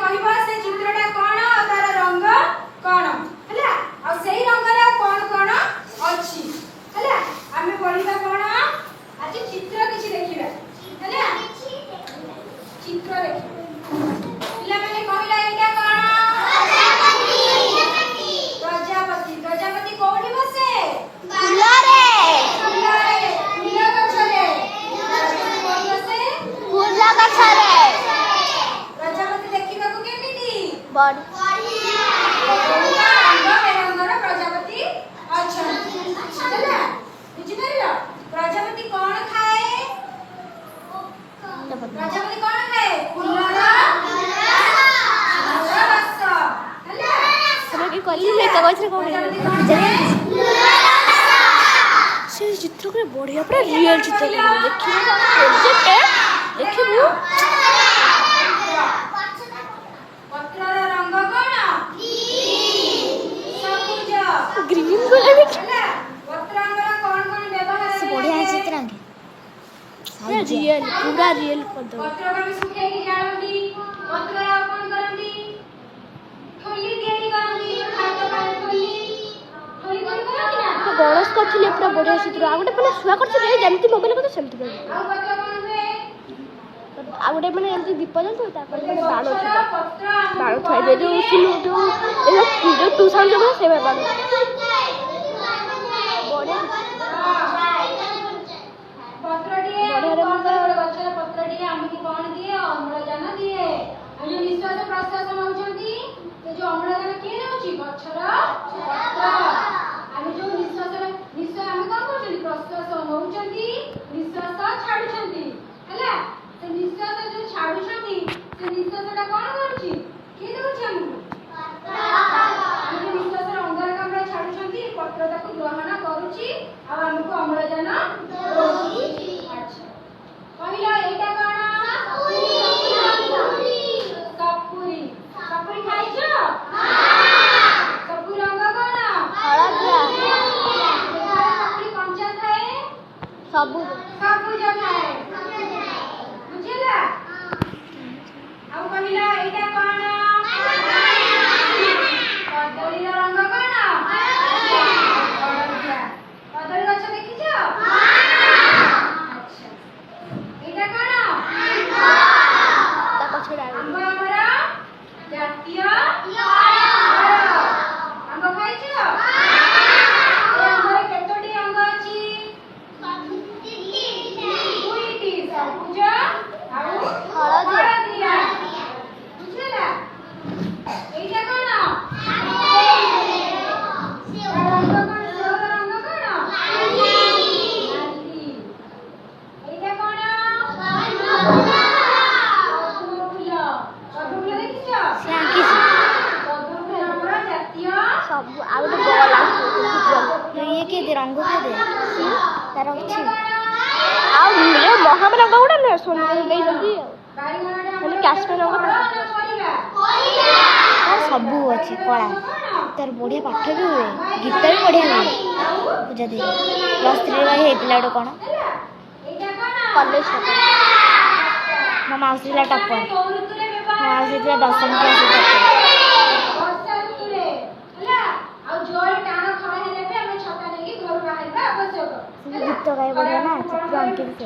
କହିବ ସେ ଚିତ୍ରଟା କଣ ଆଉ ତାର ରଙ୍ଗ କଣ ହେଲା ଆଉ ସେଇ ରଙ୍ଗରେ କଣ କଣ ଅଛି ହେଲା ଆମେ ପଢିବା କଣ ଆଜି ଚିତ୍ର କିଛି ଦେଖିବା ହେଲା ଚିତ୍ର ଦେଖିବା ପିଲାମାନେ କହିଲା ଏଇଟା କଣ ପ୍ରଜାପତି ପ୍ରଜାପତି କୋଉଠି ବସେ ଫୁଲରେ ଫୁଲରେ ଫୁଲ ଗଛରେ କୋଉଠି ବସେ ଫୁଲ ଗଛରେ ପ୍ରଜାପତି ଦେଖିବାକୁ କେମିତି ବଡ ରଙ୍ଗର ପ୍ରଜାପତି ଅଛନ୍ତି ହେଲା ବୁଝିପାରିଲ ପ୍ରଜାପତି କଣ ଖାଏ ପ୍ରଜାପତି କଣ ଖାଏ ଫୁଲର ରସ ହେଲା ତମେ କହିଲି ସେ କାଗଜରେ କଣ ସେ ଚିତ୍ର করে ବଢିଆ ପୁରା ରିଅଲ ଚିତ୍ର ଦେଖିବୁ ପ୍ରୋଜେକ୍ଟ ଦେଖିବୁ ପତ୍ରର ରଙ୍ଗ କଣ ସବୁଜ ଗ୍ରୀନ କଲର ହେଲା ପତ୍ର ଆମର କଣ କଣ ବ୍ୟବହାର ସେ ବଢିଆ ଚିତ୍ର ଆଙ୍କେ ପୁରା ରିଅଲ କରିଦବ ପତ୍ରକୁ ଆମେ ଶୁଖେଇକି ଜାଳନ୍ତି ପତ୍ର ଆଉ କଣ କରନ୍ତି ଠୋଲି ତିଆରି କରନ୍ତି ଖାଦ୍ୟ ପାଇଁ ଠୋଲି ଠୋଲି ତିଆରି କରନ୍ତି ନା ଗଣେଶ କରିଥିଲେ ପୁରା ବଢିଆ ଚିତ୍ର ଆଉ ଗୋଟେ ମାନେ ଛୁଆ କରିଥିଲେ ଯେମିତି ମୋବାଇଲ କଥା ସେମିତି ଆଉ ପତ୍ର କଣ ହୁଏ ଆଉ ଗୋଟେ ମାନେ ଏମିତି ଦୀପ ଜଳୁଥିବ ତାପରେ ମାନେ ବାଣ ଥିବ ପତ୍ର ବାଣ ଥୁଆଇବେ ଯୋଉ ଟୁ ସାଉଣ୍ଡ ସବୁ ସେ ବାଣ ବଢିଆ ପତ୍ରଟିଏ ଗଛର ପତ୍ରଟିଏ ଆମକୁ କଣ ଦିଏ ଅମ୍ଳଜାନ ଦିଏ ଆମେ ଯୋଉ ନିଶ୍ୱାସ ପ୍ରଶ୍ୱାସ ନଉଛନ୍ତି ସେ ଯୋଉ ଅମ୍ଳଜାନ କିଏ ଦଉଛି ଗଛର ପତ୍ର ଆମେ ଯୋଉ ନିଶ୍ୱାସ ଆମେ କଣ କରୁଛନ୍ତି ପ୍ରଶ୍ୱାସ ନଉଛନ୍ତି ନିଶ୍ୱାସ ଛାଡୁଛନ୍ତି ହେଲା ସେ ନିଶ୍ୱାସ ଯୋଉ ଛାଡୁଛନ୍ତି ସେ ନିଶ୍ୱାସଟା କଣ କରୁଛି କିଏ ଦଉଛି ଆମକୁ ଆମେ ଯୋଉ ନିଶ୍ୱାସର ଅଙ୍ଗାରକାମ୍ଳ ଛାଡୁଛନ୍ତି ପତ୍ର ତାକୁ ଗ୍ରହଣ କରୁଛି ଆଉ ଆମକୁ ଅମ୍ଳଜାନ ଦଉଛି ଆଚ୍ଛା କହିଲ ଏଇଟା କଣ ସପୁରୀ ସପୁରୀ ଖାଇଛ ସପୁରୀ ରଙ୍ଗ କଣ ହଳଦିଆ ସପୁରୀ କଞ୍ଚା ଥାଏ ସବୁଜ ଥାଏ ବୁଝିଲା ଆଉ କହିଲ ଏଇଟା କଣ କଦଳୀର ରଙ୍ଗ କଣ ହଳଦିଆ କଦଳୀ ଗଛ ଦେଖିଛ ଆଚ୍ଛା ଏଇଟା କଣ ତା ପଛରେ ଆମ୍ବ ଆମର ଜାତୀୟ ଆମ୍ବ ଖାଇଛ ଏ ଆମ୍ବରେ କେତୋଟି ଅଙ୍ଗ ଅଛି ଦୁଇଟି ସବୁଜ ଆଉ ହଳଦିଆ ବୁଝିଲା ଏଇଟା କଣ ରଙ୍ଗ କଣ ସେଓର ରଙ୍ଗ କଣ ନାଲି ଏଇଟା କଣ ପଦ୍ମ ଫୁଲ ଦେଖିଛ ସେ ଆଙ୍କିଛି ପଦ୍ମ ଫୁଲ ଆମର ଜାତୀୟ ସବୁ ଆଉ ଗୋଟେ ବଲ୍ ଇଏ କିଏ ରଙ୍ଗ କିଏ ଦେ ତାର ଅଛି ଆଉ ମହାମ ରଙ୍ଗ ଗୁଡ଼ା ନୁହେଁ ସୁନ୍ଦର ଦେଇଛନ୍ତି ମାନେ କାଶ୍ମୀର ରଙ୍ଗ ତାର ସବୁ ଅଛି କଳା ତାର ବଢ଼ିଆ ପାଠ ବି ହୁଏ ଗୀତ ବି ବଢ଼ିଆ ହୁଏ ପୂଜା ଦେଇ +3 ହେଇଥିଲା ଗୋଟେ କ'ଣ କଲେଜ ମୋ ମାଉସୀ ଥିଲା ଟପର ମୋ ମାଉସୀ ଥିଲା 10ମ କ୍ଲାସ୍ ଗୀତ ଗାଇ ବଢ଼ିଆ ନା ଚିତ୍ର ଆଙ୍କିବି ସେ